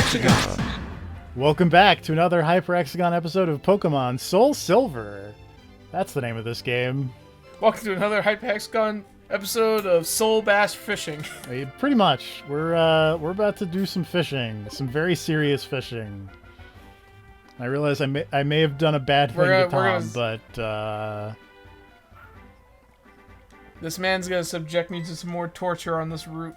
Hexagons. Welcome back to another Hyper Hexagon episode of Pokemon Soul Silver. That's the name of this game. Welcome to another Hyper Hexagon episode of Soul Bass Fishing. Pretty much. We're about to do some fishing, some very serious fishing. I realize I may have done a bad thing to Tom, but this man's gonna subject me to some more torture on this route.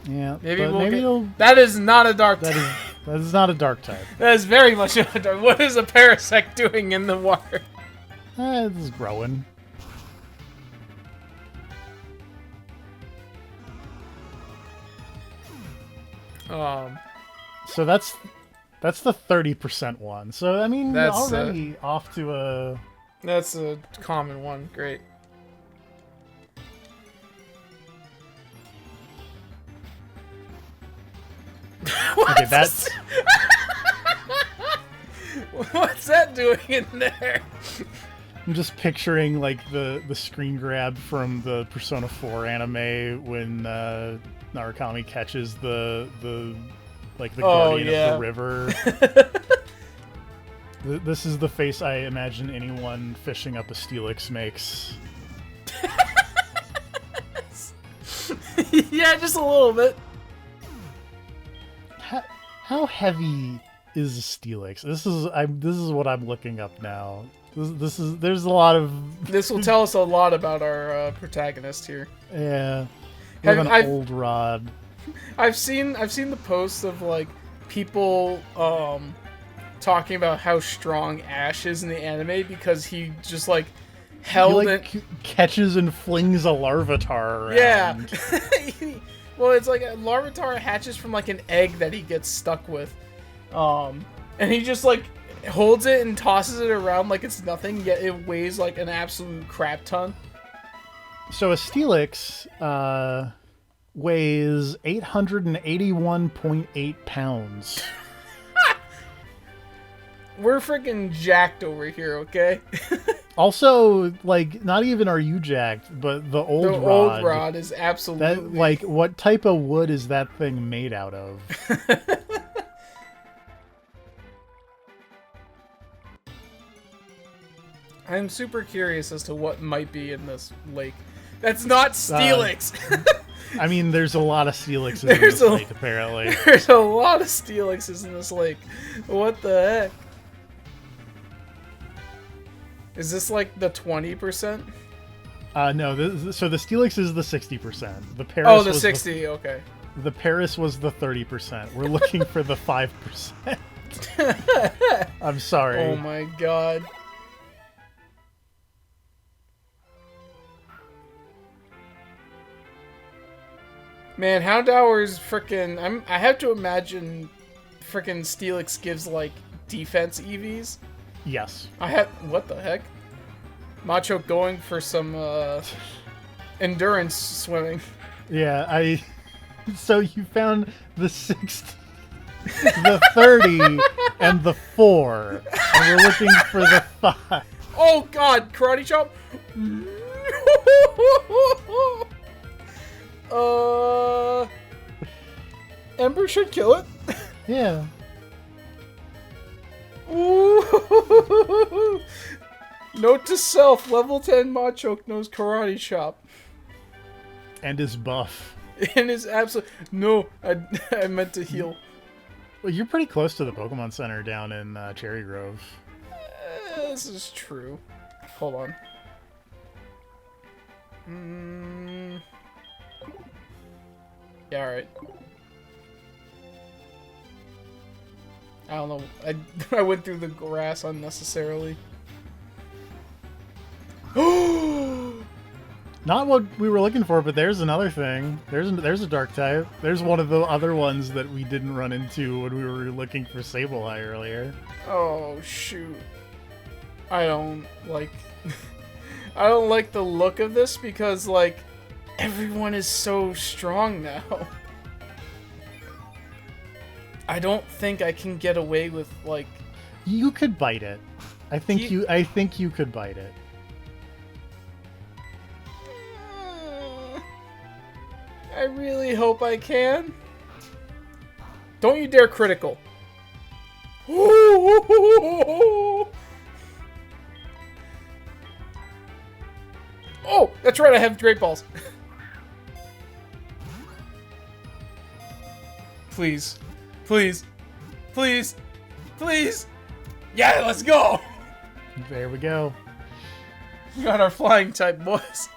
yeah, Maybe we'll That is not a dark type. That is not a dark type. That is very much not a dark. What is a Parasect doing in the water? This is growing. So that's the 30% one. So I mean, That's, already off to a. That's a common one. Great. Okay, that's. What's that doing in there? I'm just picturing like the screen grab from the Persona 4 anime when Narukami catches the guardian of the river. This is the face I imagine anyone fishing up a Steelix makes. Yeah, just a little bit. How heavy is a Steelix? This is what I'm looking up now. There's a lot of. This will tell us a lot about our protagonist here. Yeah, an old rod. I've seen the posts of like people talking about how strong Ash is in the anime because he just like held it, catches and flings a Larvitar around. Yeah. Well, it's like a Larvitar hatches from like an egg that he gets stuck with, and he just like holds it and tosses it around like it's nothing. Yet it weighs like an absolute crap ton. So a Steelix weighs 881.8 pounds. We're freaking jacked over here, okay? Also, like, not even are you jacked, but the old rod is absolutely... That, like, what type of wood is that thing made out of? I'm super curious as to what might be in this lake. That's not Steelix! I mean, there's a lot of Steelixes in this lake, apparently. There's a lot of Steelixes in this lake. What the heck? Is this like the 20%? No. So the Steelix is the 60%. The Paris. Oh, the 60. Okay. The Paris was the 30%. We're looking for the 5%. I'm sorry. Oh my god. Man, Houndour's freaking... I have to imagine freaking Steelix gives like defense EVs. Yes. What the heck? Macho going for some endurance swimming. Yeah, so you found the 60, the 30, and the 4, and we're looking for the 5. Oh god, karate chop. Ember should kill it. Yeah. Ooh. Note to self, level 10 Machoke knows karate chop. And is buff. And is absolute... No, I meant to heal. Well, you're pretty close to the Pokemon Center down in Cherry Grove. This is true. Hold on. Yeah, alright. I don't know. I went through the grass unnecessarily. Not what we were looking for, but there's another thing. There's a dark type. There's one of the other ones that we didn't run into when we were looking for Sableye earlier. Oh shoot. I don't like I don't like the look of this because like everyone is so strong now. I don't think I can get away with like... You could bite it. I think you could bite it. I really hope I can. Don't you dare critical. Oh, that's right, I have Great Balls. Please. Please. Please. Please. Yeah, let's go. There we go. We got our flying type, boys.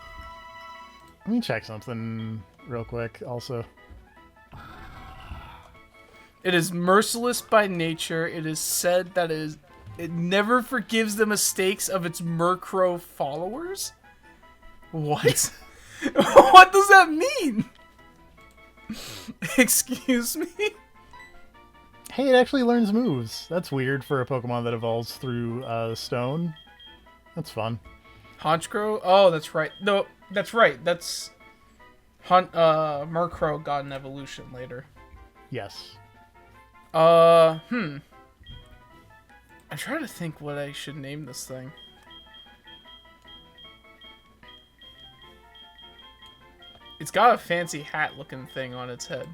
Let me check something real quick also. It is merciless by nature. It is said that it never forgives the mistakes of its Murkrow followers? What? What does that mean? Excuse me? Hey, it actually learns moves. That's weird for a Pokemon that evolves through stone. That's fun. Honchkrow? Oh, that's right. No, that's right. That's Murkrow got an evolution later. Yes. I'm trying to think what I should name this thing. It's got a fancy hat-looking thing on its head.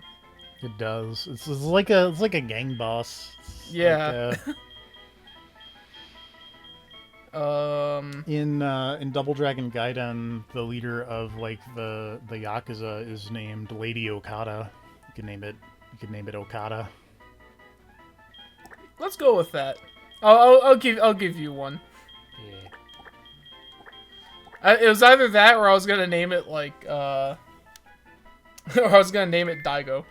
It does. It's like a gang boss. It's yeah. Like, in Double Dragon Gaiden, the leader of like the Yakuza is named Lady Okada. You could name it Okada. Let's go with that. I'll give you one. Yeah. It was either that or I was gonna name it like or I was gonna name it Daigo.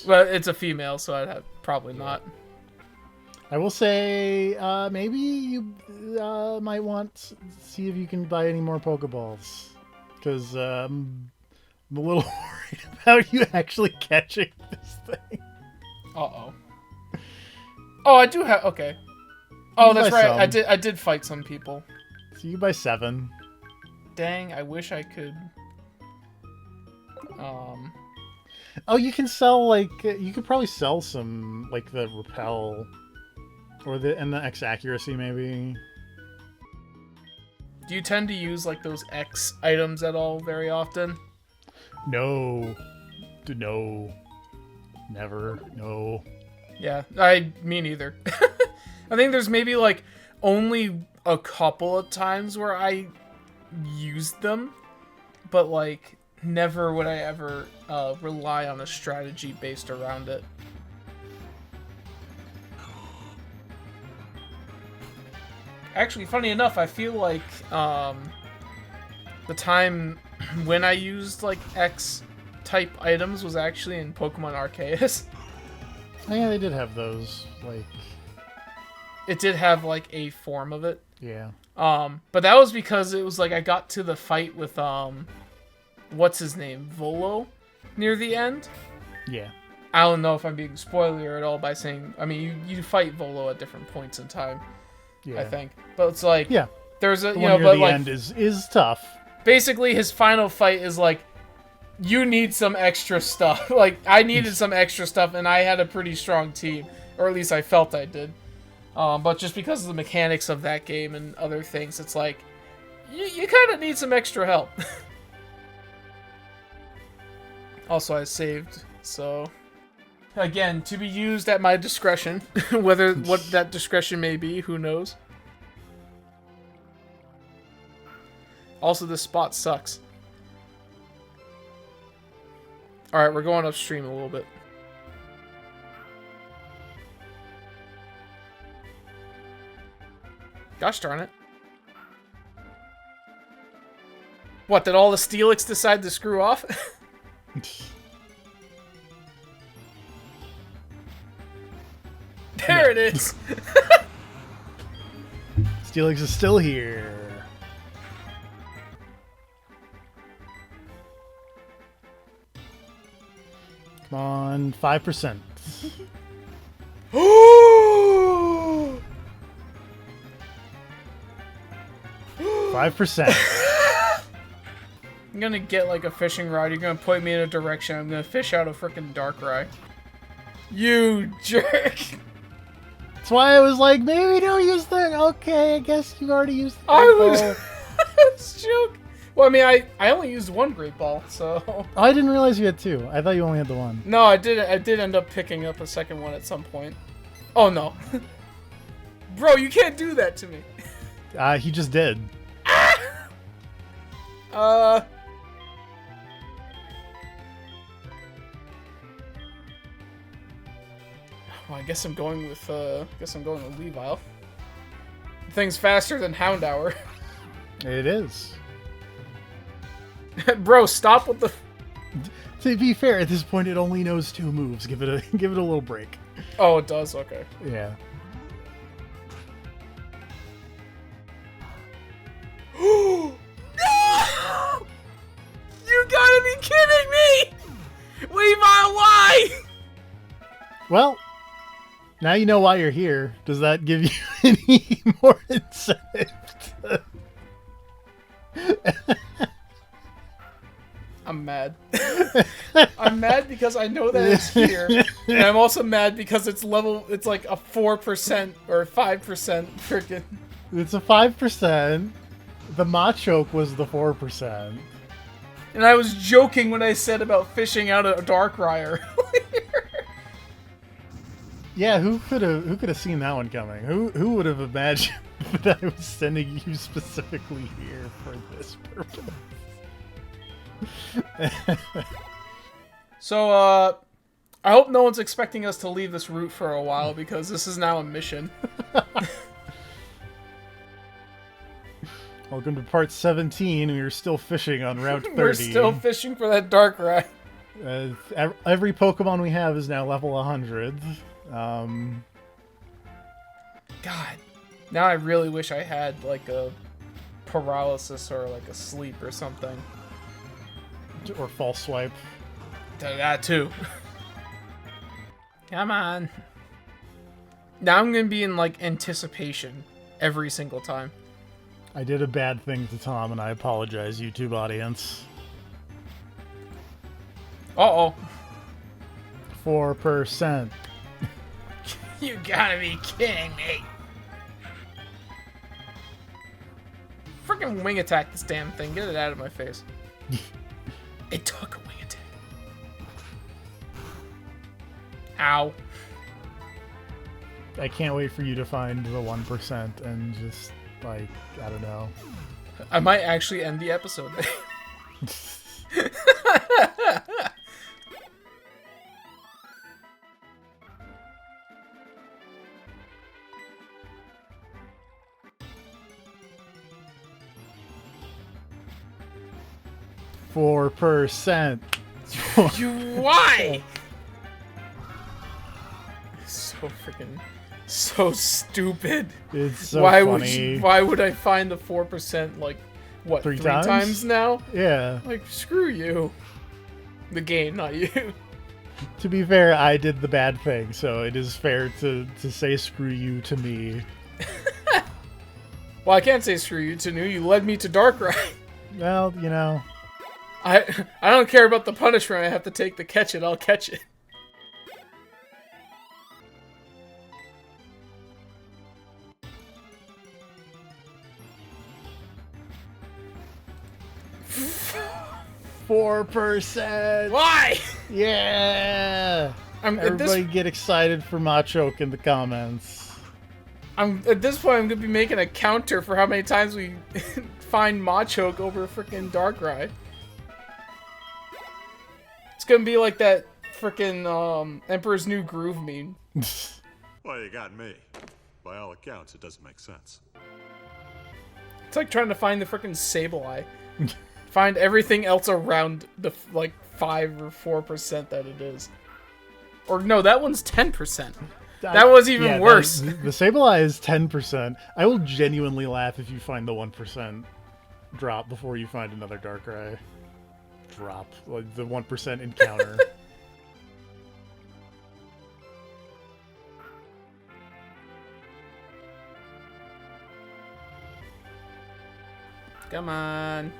But it's a female, so I'd have probably not. I will say maybe you might want to see if you can buy any more Pokeballs, because I'm a little worried about you actually catching this thing. Uh-oh. Oh, I do have... Okay. Oh, that's right. Some. I did fight some people. So you buy 7. Dang, I wish I could... Oh, you can sell, like... You could probably sell some, like, the Repel... and the X Accuracy, maybe. Do you tend to use, like, those X items at all very often? No. No. Never. No. Yeah, me neither. I think there's maybe, like, only a couple of times where I used them, but, like, never would I ever rely on a strategy based around it. Actually, funny enough, I feel like the time when I used, like, X-type items was actually in Pokemon Arceus. Oh, yeah, they did have those, like... It did have, like, a form of it. Yeah. But that was because it was, like, I got to the fight with, what's his name? Volo? Near the end? Yeah. I don't know if I'm being spoiler at all by saying... I mean, you fight Volo at different points in time. Yeah. I think. But it's like... Yeah. There's a... The you know, but, the like... end is tough. Basically, his final fight is, like... You need some extra stuff. Like, I needed some extra stuff, and I had a pretty strong team. Or at least I felt I did. But just because of the mechanics of that game and other things, it's like... You kind of need some extra help. Also, I saved, so... Again, to be used at my discretion. What that discretion may be, who knows. Also, this spot sucks. Alright, we're going upstream a little bit. Gosh darn it. What, did all the Steelix decide to screw off? There it is! Steelix is still here. Come on, 5%. 5%. I'm gonna get like a fishing rod. You're gonna point me in a direction. I'm gonna fish out a freaking Darkrai. You jerk! That's why I was like, maybe don't use that. Okay, I guess you already used that. I was joke. Well, I mean, I only used one Great Ball, so... Oh, I didn't realize you had two. I thought you only had the one. No, I did end up picking up a second one at some point. Oh, no. Bro, you can't do that to me. He just did. Well, I guess I'm going with Weavile. The thing's faster than Houndour. It is. Bro, stop with the... To be fair, at this point, it only knows two moves. Give it a little break. Oh, it does? Okay. Yeah. No! You gotta be kidding me! Weavile, why? Well, now you know why you're here. Does that give you any more incentive to... I'm mad. I'm mad because I know that it's here, and I'm also mad because it's like a 4% or 5% freaking. It's a 5%. The Machoke was the 4%. And I was joking when I said about fishing out a Darkrai. Yeah, who could have seen that one coming? Who would have imagined that I was sending you specifically here for this purpose? So, I hope no one's expecting us to leave this route for a while, because this is now a mission. Welcome to part 17. We are still fishing on Route 30. We're still fishing for that Darkrai. Every Pokemon we have is now level 100. God. Now I really wish I had, like, a paralysis or, like, a sleep or something. Or false swipe. That too. Come on. Now I'm gonna be in, like, anticipation every single time. I did a bad thing to Tom, and I apologize, YouTube audience. Uh-oh. 4%. You gotta be kidding me. Freaking wing attack this damn thing. Get it out of my face. It took a wing attack. Ow. I can't wait for you to find the 1% and just, like, I don't know. I might actually end the episode. 4%. Why? So stupid. It's so funny. Why would I find the 4%, like, what, three times now? Yeah. Like, screw you. The game, not you. To be fair, I did the bad thing, so it is fair to say screw you to me. Well, I can't say screw you to you. You led me to Darkrai. Well, you know. I don't care about the punishment I have to take to catch it. I'll catch it. $4%. Why? Yeah. Everybody get excited for Machoke in the comments. At this point, I'm gonna be making a counter for how many times we find Machoke over freaking Darkrai. It's gonna be like that freaking Emperor's New Groove meme. Well, you got me. By all accounts, it doesn't make sense. It's like trying to find the freaking Sableye. Find everything else around the, like, 5 or 4% that it is. Or no, that one's 10%. That was even worse. The Sableye is 10%. I will genuinely laugh if you find the 1% drop before you find another Darkrai. Drop. Like, the 1% encounter. Come on.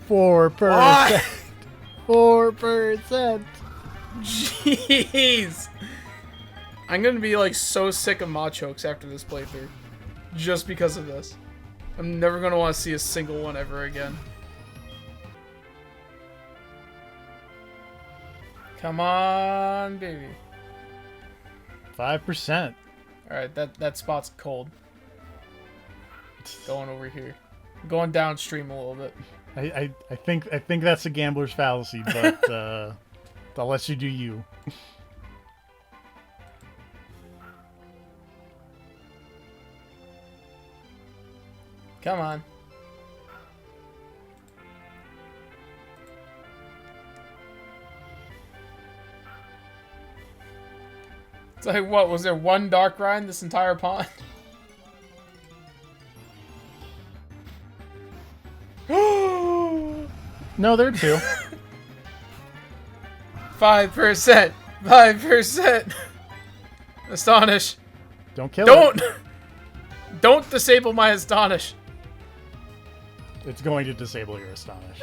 $4%. 4%. Jeez. I'm gonna be like so sick of Machokes after this playthrough. Just because of this. I'm never gonna want to see a single one ever again. Come on, baby. 5%. Alright, that spot's cold. Going over here. Going downstream a little bit. I think that's a gambler's fallacy, but I'll let you do you. Come on. It's like, what, was there one dark ride in this entire pond? No, there are two. 5%. 5%. Astonish. Don't kill it. Don't disable my Astonish. It's going to disable your Astonish.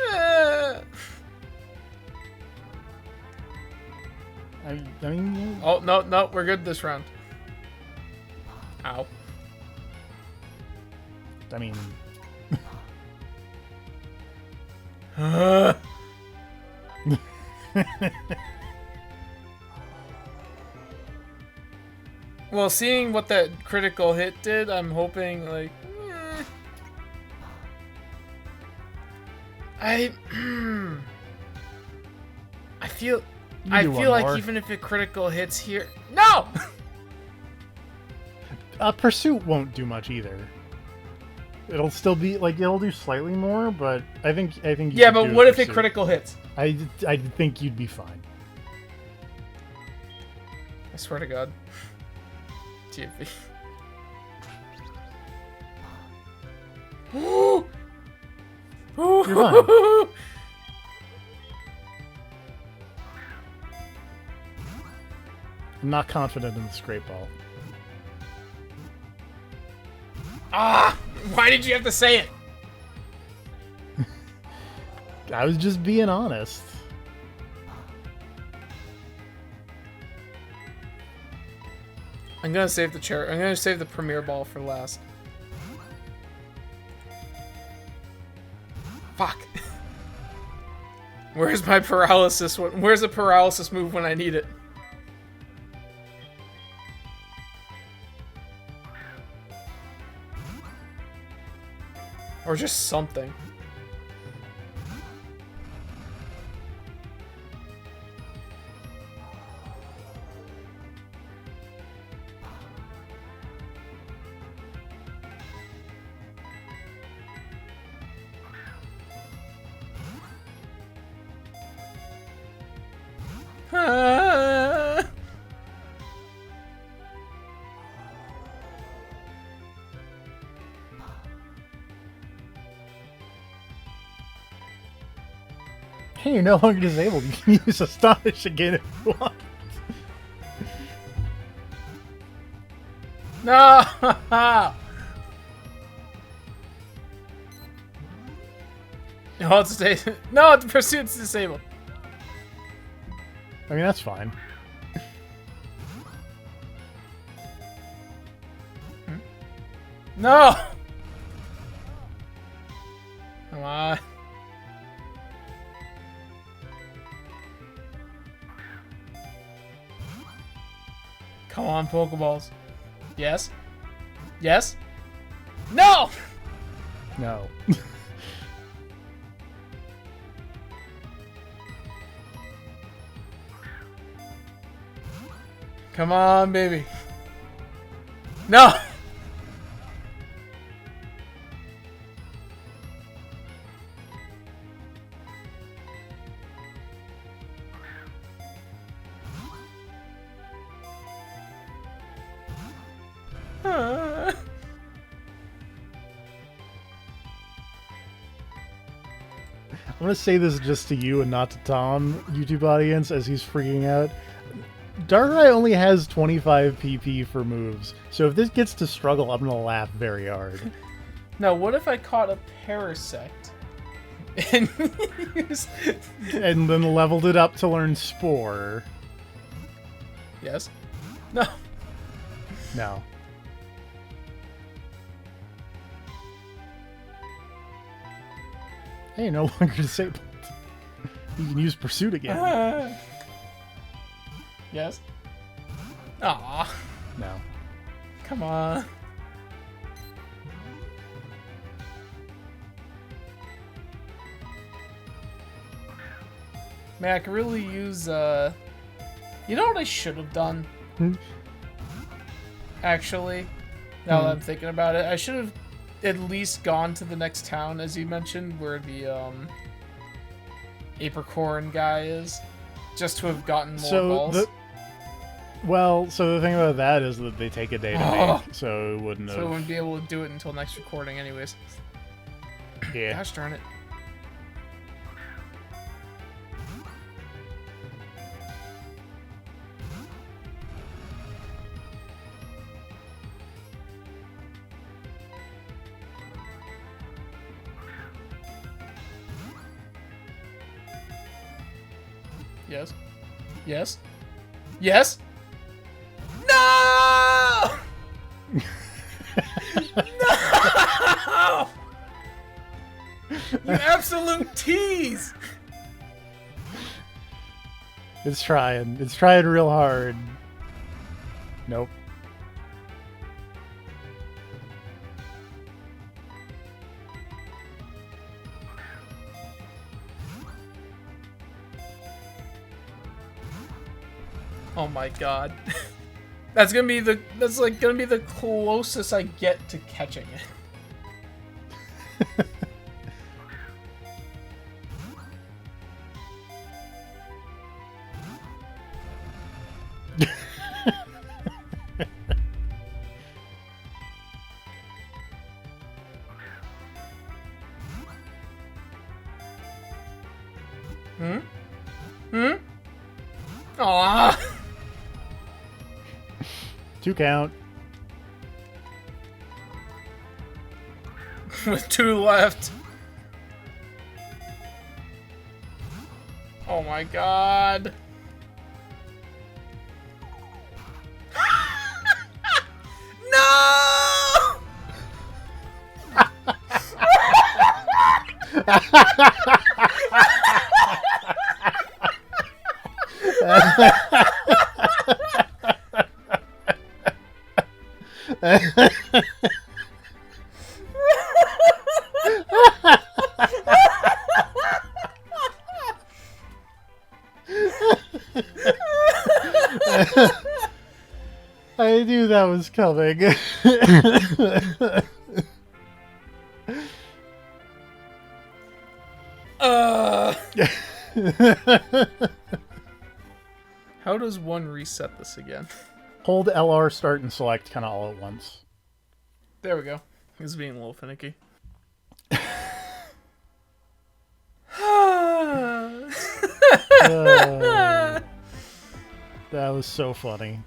I mean... Oh, no, we're good this round. Ow. I mean... Well, seeing what that critical hit did, I'm hoping, like... I feel like more. even if it critical hits here... No! Pursuit won't do much either. It'll still be, like, it'll do slightly more, but I think you yeah, could but do what if Pursuit. it critical hits? I think you'd be fine. I swear to God. TFP. You're fine. I'm not confident in this great ball. Ah! Why did you have to say it? I was just being honest. I'm gonna save the chair. I'm gonna save the premier ball for last. Fuck. Where's my paralysis? Where's the paralysis move when I need it? Or just something. Hey, you're no longer disabled. You can use Astonish again if you want. No! No, it's disabled. No, the pursuit's disabled. I mean, that's fine. No! Come on. Come on, Pokeballs. Yes? Yes? No! No. Come on, baby. No! I'm gonna say this just to you and not to Tom, YouTube audience, as he's freaking out. Darkrai only has 25 PP for moves, so if this gets to struggle, I'm gonna laugh very hard. Now, what if I caught a Parasect? And And then leveled it up to learn Spore. Yes? No. No. Hey, no longer disabled. You can use pursuit again. Yes. Aw. No. Come on. Man, I could really use, you know what I should have done? Actually, now that I'm thinking about it, I should have at least gone to the next town, as you mentioned, where the, Apricorn guy is, just to have gotten more balls. So the thing about that is that they take a day to make, so it wouldn't have... So we wouldn't be able to do it until next recording anyways. Yeah. Gosh darn it. Yes. Yes. Yes. No! No! You absolute tease! It's trying. It's trying real hard. Nope. Oh my god. That's gonna be the closest I get to catching it. Aww. 2 count. With 2 left. Oh my god. No! I knew that was coming. How does one reset this again? Hold LR, start, and select kind of all at once. There we go. He's being a little finicky. That was so funny.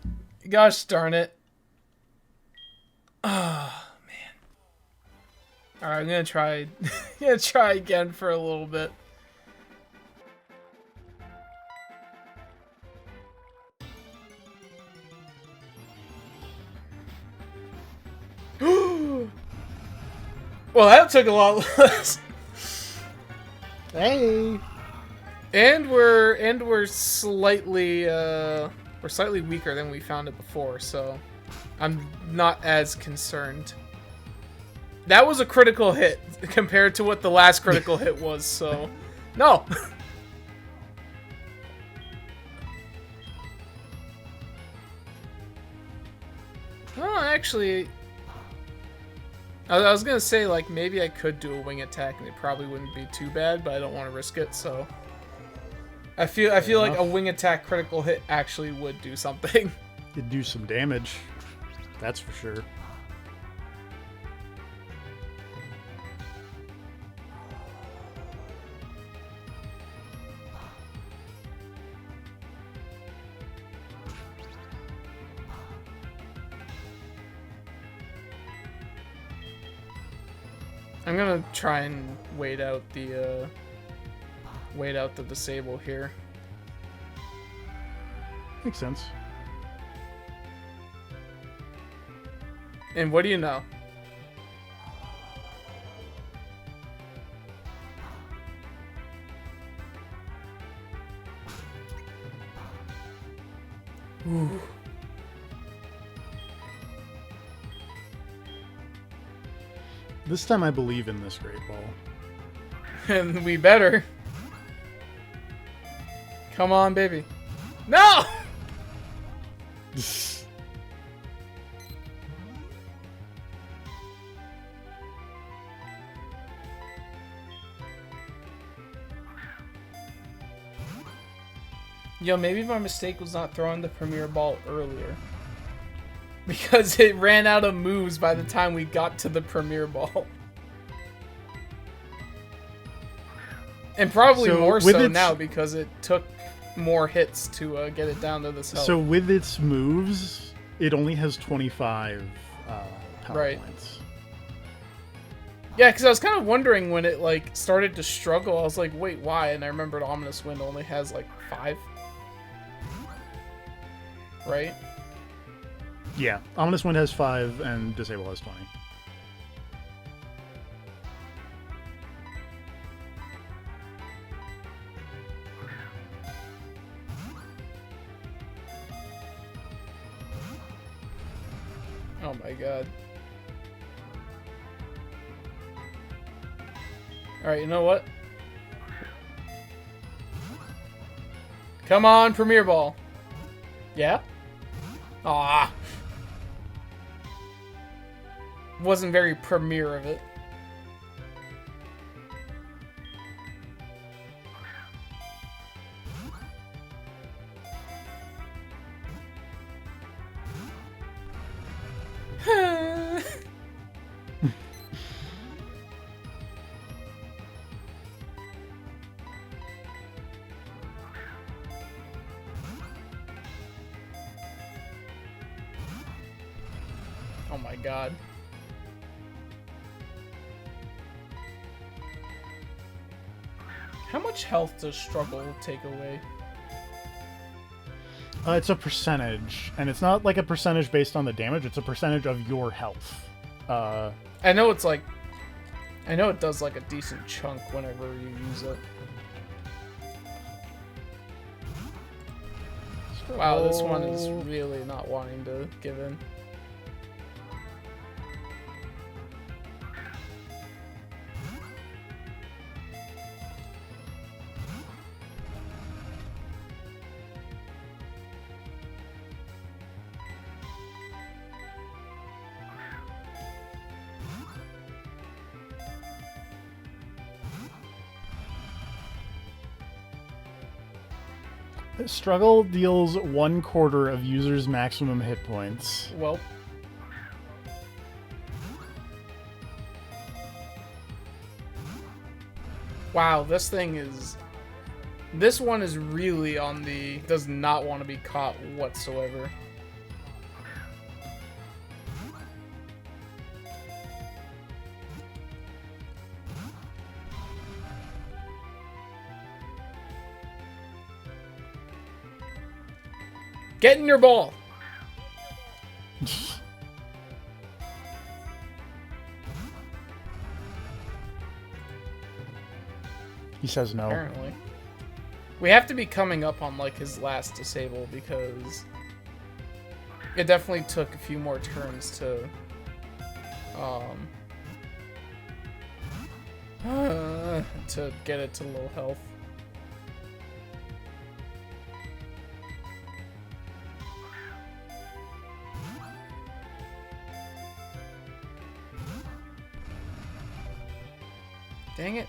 Gosh darn it. Oh, man. Alright, I'm gonna try again for a little bit. Well, that took a lot less. Hey. And we're slightly weaker than we found it before, so I'm not as concerned. That was a critical hit compared to what the last critical hit was, so no. Well, actually, I was gonna say, like, maybe I could do a wing attack and it probably wouldn't be too bad, but I don't want to risk it, so I feel like a wing attack critical hit actually would do something. It'd do some damage. That's for sure. I'm gonna try and wait out the disable here. Makes sense. And what do you know? Ooh. This time I believe in this Great Ball. And we better. Come on, baby. No! Yo, maybe my mistake was not throwing the Premier Ball earlier. Because it ran out of moves by the time we got to the Premier Ball. And probably more so now because it took more hits to get it down to this health. So with its moves, it only has 25 power points. Yeah, because I was kind of wondering when it like started to struggle. I was like, wait, why? And I remembered Ominous Wind only has like 5. Right? Yeah, Ominous Wind has 5 and Disable has 20. Oh my god. Alright, you know what? Come on, Premier Ball. Yeah? Ah. Wasn't very premier of it. Oh my god. How much health does Struggle take away? It's a percentage, and it's not like a percentage based on the damage, it's a percentage of your health. I know it's like... I know it does like a decent chunk whenever you use it. Wow, this one is really not wanting to give in. Struggle deals 1/4 of users' maximum hit points. Well. Wow, this thing is... This one is really on the... Does not want to be caught whatsoever. Get in your ball. He says no. Apparently. We have to be coming up on like his last disable because it definitely took a few more turns to get it to low health. Dang it.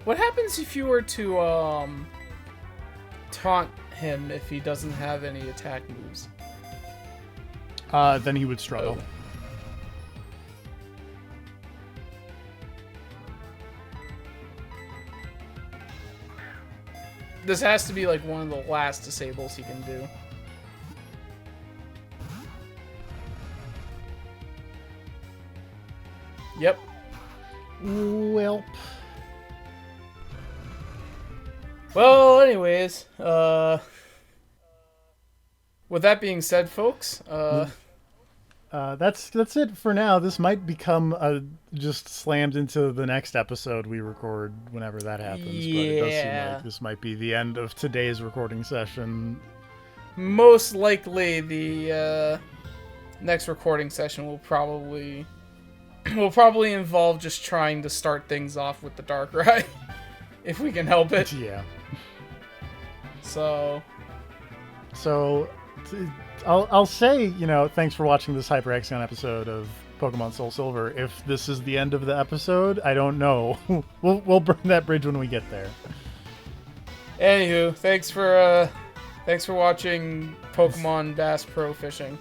What happens if you were to, taunt him if he doesn't have any attack moves? Then he would struggle. Oh. This has to be, like, one of the last disables he can do. Yep. Welp. Well, anyways, with that being said, folks, that's it for now. This might become just slammed into the next episode we record whenever that happens. Yeah. But it does seem like this might be the end of today's recording session. Most likely, the next recording session will probably involve just trying to start things off with the Darkrai, if we can help it. Yeah. So I'll say, thanks for watching this Hyper Hexagon episode of Pokemon Soul Silver. If this is the end of the episode, I don't know. We'll burn that bridge when we get there. Anywho, thanks for watching Pokemon Bass Pro Fishing.